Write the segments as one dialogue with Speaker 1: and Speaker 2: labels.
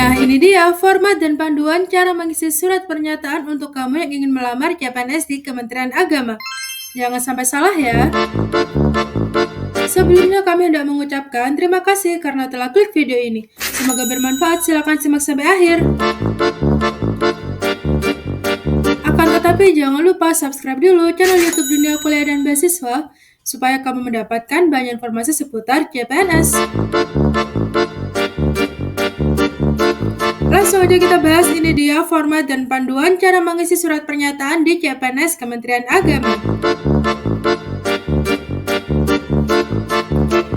Speaker 1: Nah, ini dia format dan panduan cara mengisi surat pernyataan untuk kamu yang ingin melamar CPNS di Kementerian Agama. Jangan sampai salah ya. Sebelumnya kami hendak mengucapkan terima kasih karena telah klik video ini. Semoga bermanfaat, silakan simak sampai akhir. Akan tetapi jangan lupa subscribe dulu channel YouTube Dunia Kuliah dan Beasiswa supaya kamu mendapatkan banyak informasi seputar CPNS. Langsung aja kita bahas, ini dia format dan panduan cara mengisi surat pernyataan di CPNS Kementerian Agama.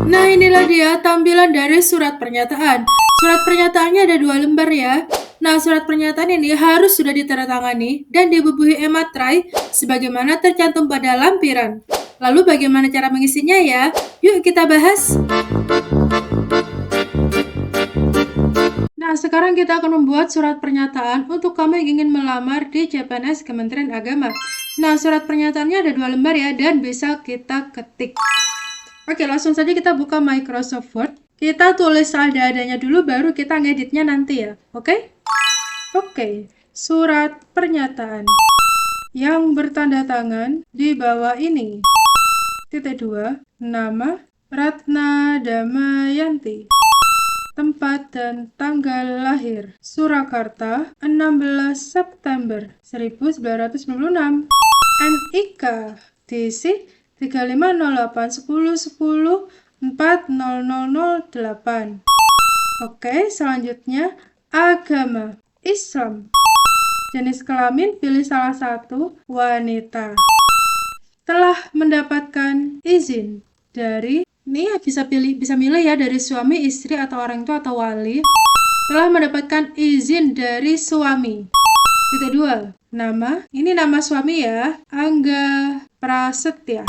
Speaker 1: Nah, inilah dia tampilan dari surat pernyataan. Surat pernyataannya ada 2 lembar ya. Nah, surat pernyataan ini harus sudah ditandatangani dan dibubuhi e-materai sebagaimana tercantum pada lampiran. Lalu bagaimana cara mengisinya ya? Yuk kita bahas. Nah, sekarang kita akan membuat surat pernyataan untuk kamu yang ingin melamar di CPNS Kementerian Agama. Nah, surat pernyataannya ada 2 lembar ya, dan bisa kita ketik. Oke, langsung saja kita buka Microsoft Word. Kita tulis seadanya dulu, baru kita ngeditnya nanti ya, oke? Oke, surat pernyataan yang bertanda tangan di bawah ini. Titik 2, nama Ratna Damayanti. Tempat dan tanggal lahir Surakarta 16 September 1996. NIK DC 350810104008. Oke, selanjutnya agama Islam. Jenis kelamin pilih salah satu, wanita. Telah mendapatkan izin dari, nih bisa milih ya, dari suami, istri, atau orang tua atau wali. Telah mendapatkan izin dari suami. Titik 2, nama, ini nama suami ya, Angga Prasetya.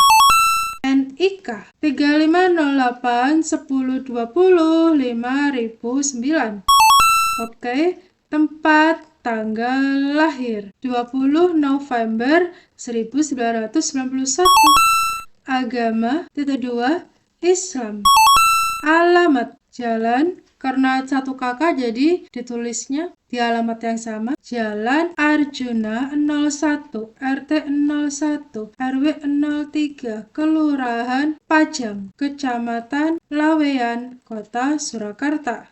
Speaker 1: NIK 350810205009. Oke, tempat, tanggal lahir 20 November 1991. Agama, titik 2, Islam. Alamat, Jalan, karena satu kakak jadi ditulisnya di alamat yang sama, Jalan Arjuna 01, RT 01, RW 03, Kelurahan Pajang, Kecamatan Laweyan, Kota Surakarta.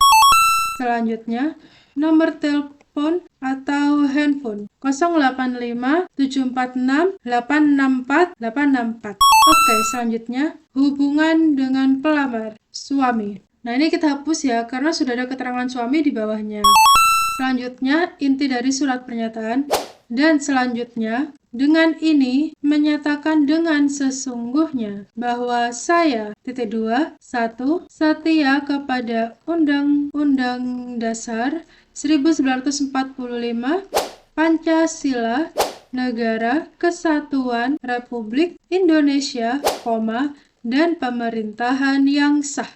Speaker 1: Selanjutnya, nomor telepon atau handphone 085 746 864 864. Oke, selanjutnya hubungan dengan pelamar, suami. Nah, ini kita hapus ya, karena sudah ada keterangan suami di bawahnya. Selanjutnya, inti dari surat pernyataan. Dan selanjutnya, dengan ini menyatakan dengan sesungguhnya bahwa saya, titik 2, 1, setia kepada Undang-Undang Dasar 1945, Pancasila, Negara Kesatuan Republik Indonesia, dan pemerintahan yang sah.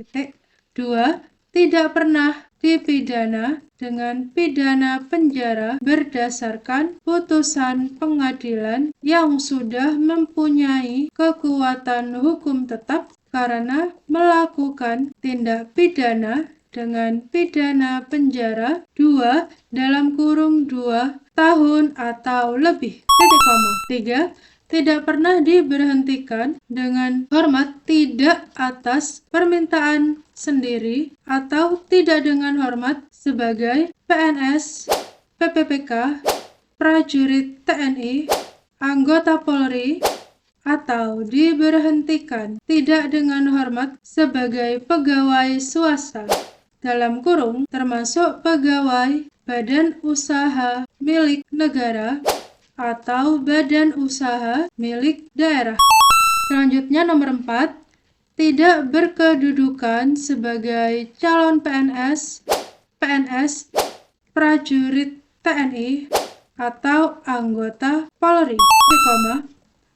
Speaker 1: Titik 2, tidak pernah dipidana dengan pidana penjara berdasarkan putusan pengadilan yang sudah mempunyai kekuatan hukum tetap karena melakukan tindak pidana dengan pidana penjara 2 dalam kurung 2 tahun atau lebih. Titik koma. 3, tidak pernah diberhentikan dengan hormat tidak atas permintaan sendiri atau tidak dengan hormat sebagai PNS, PPPK, prajurit TNI, anggota Polri, atau diberhentikan tidak dengan hormat sebagai pegawai swasta dalam kurung termasuk pegawai badan usaha milik negara atau badan usaha milik daerah. Selanjutnya nomor 4, tidak berkedudukan sebagai calon PNS, prajurit TNI, atau anggota Polri.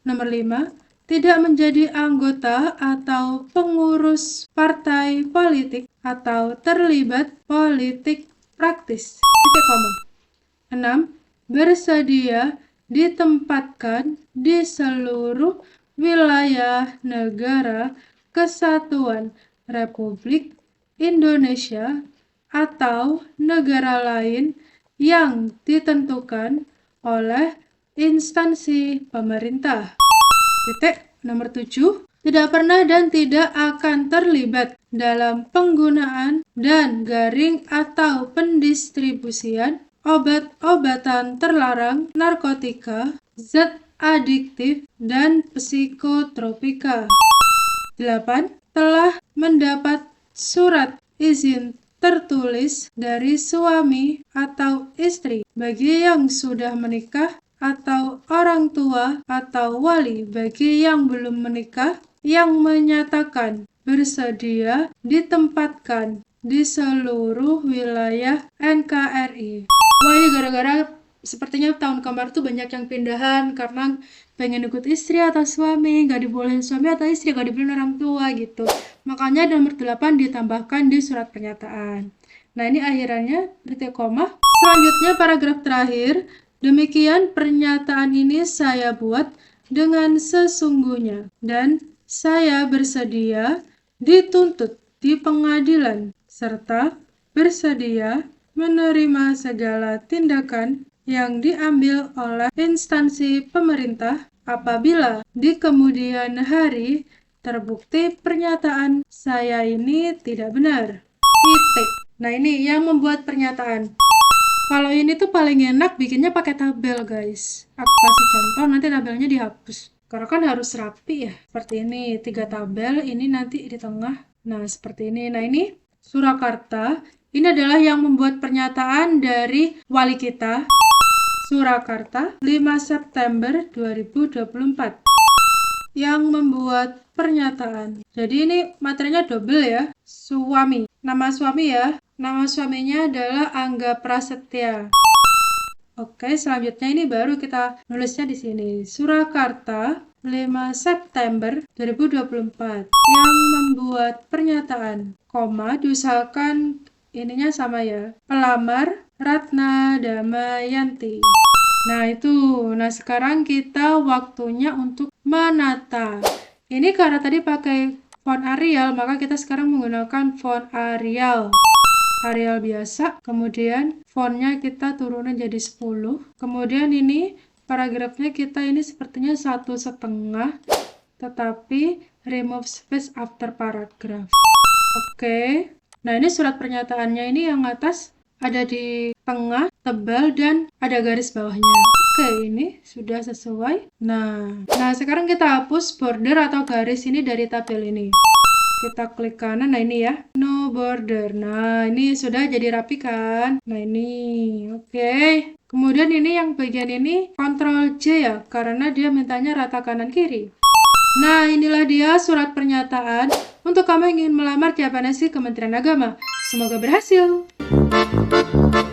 Speaker 1: Nomor 5, tidak menjadi anggota atau pengurus partai politik atau terlibat politik praktis. 6, bersedia ditempatkan di seluruh wilayah negara Kesatuan Republik Indonesia atau negara lain yang ditentukan oleh instansi pemerintah. Titik nomor 7. Tidak pernah dan tidak akan terlibat dalam penggunaan dan garing atau pendistribusian obat-obatan terlarang, narkotika, zat adiktif, dan psikotropika. 8. Telah mendapat surat izin tertulis dari suami atau istri bagi yang sudah menikah atau orang tua atau wali bagi yang belum menikah yang menyatakan bersedia ditempatkan di seluruh wilayah NKRI. Wah, ini gara-gara sepertinya tahun kemarin tuh banyak yang pindahan karena pengen ikut istri atau suami, gak dibolehin suami atau istri, gak dibolehin orang tua gitu. Makanya nomor 8 ditambahkan di surat pernyataan. Nah, ini akhirannya titik koma. Selanjutnya paragraf terakhir. Demikian pernyataan ini saya buat dengan sesungguhnya dan saya bersedia dituntut di pengadilan serta bersedia menerima segala tindakan yang diambil oleh instansi pemerintah apabila di kemudian hari terbukti pernyataan saya ini tidak benar. Titik. Nah, ini yang membuat pernyataan. Kalau ini tuh paling enak bikinnya pakai tabel, guys. Aku kasih contoh, nanti tabelnya dihapus. Karena kan harus rapi ya. Seperti ini, 3 tabel, ini nanti di tengah. Nah, seperti ini. Nah, ini Surakarta. Ini adalah yang membuat pernyataan dari wali kita. Surakarta, 5 September 2024. Yang membuat pernyataan. Jadi ini materinya double ya. Suami. Nama suami ya. Nama suaminya adalah Angga Prasetya. Oke, selanjutnya ini baru kita nulisnya di sini. Surakarta, 5 September 2024. Yang membuat pernyataan, koma, diusahakan ininya sama ya. Pelamar Ratna Damayanti. Nah, itu. Nah, sekarang kita waktunya untuk menata. Ini karena tadi pakai font Arial, maka kita sekarang menggunakan font Arial biasa, kemudian fontnya kita turunin jadi 10. Kemudian ini paragrafnya kita ini sepertinya 1,5, tetapi remove space after paragraph. Oke. Nah, ini surat pernyataannya ini yang atas ada di tengah, tebal, dan ada garis bawahnya. Oke, ini sudah sesuai. Nah, sekarang kita hapus border atau garis ini dari tabel ini. Kita klik kanan, nah ini ya, no border. Nah, ini sudah jadi rapi kan? Nah, ini, oke. Kemudian ini yang bagian ini, Ctrl J ya, karena dia mintanya rata kanan kiri. Nah, inilah dia surat pernyataan untuk kamu yang ingin melamar CPNS di Kementerian Agama. Semoga berhasil.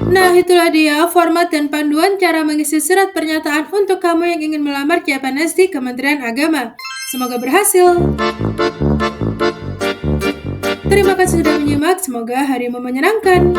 Speaker 1: Nah, itulah dia format dan panduan cara mengisi surat pernyataan untuk kamu yang ingin melamar CPNS di Kementerian Agama. Semoga berhasil. Terima kasih sudah menyimak, semoga harimu menyenangkan.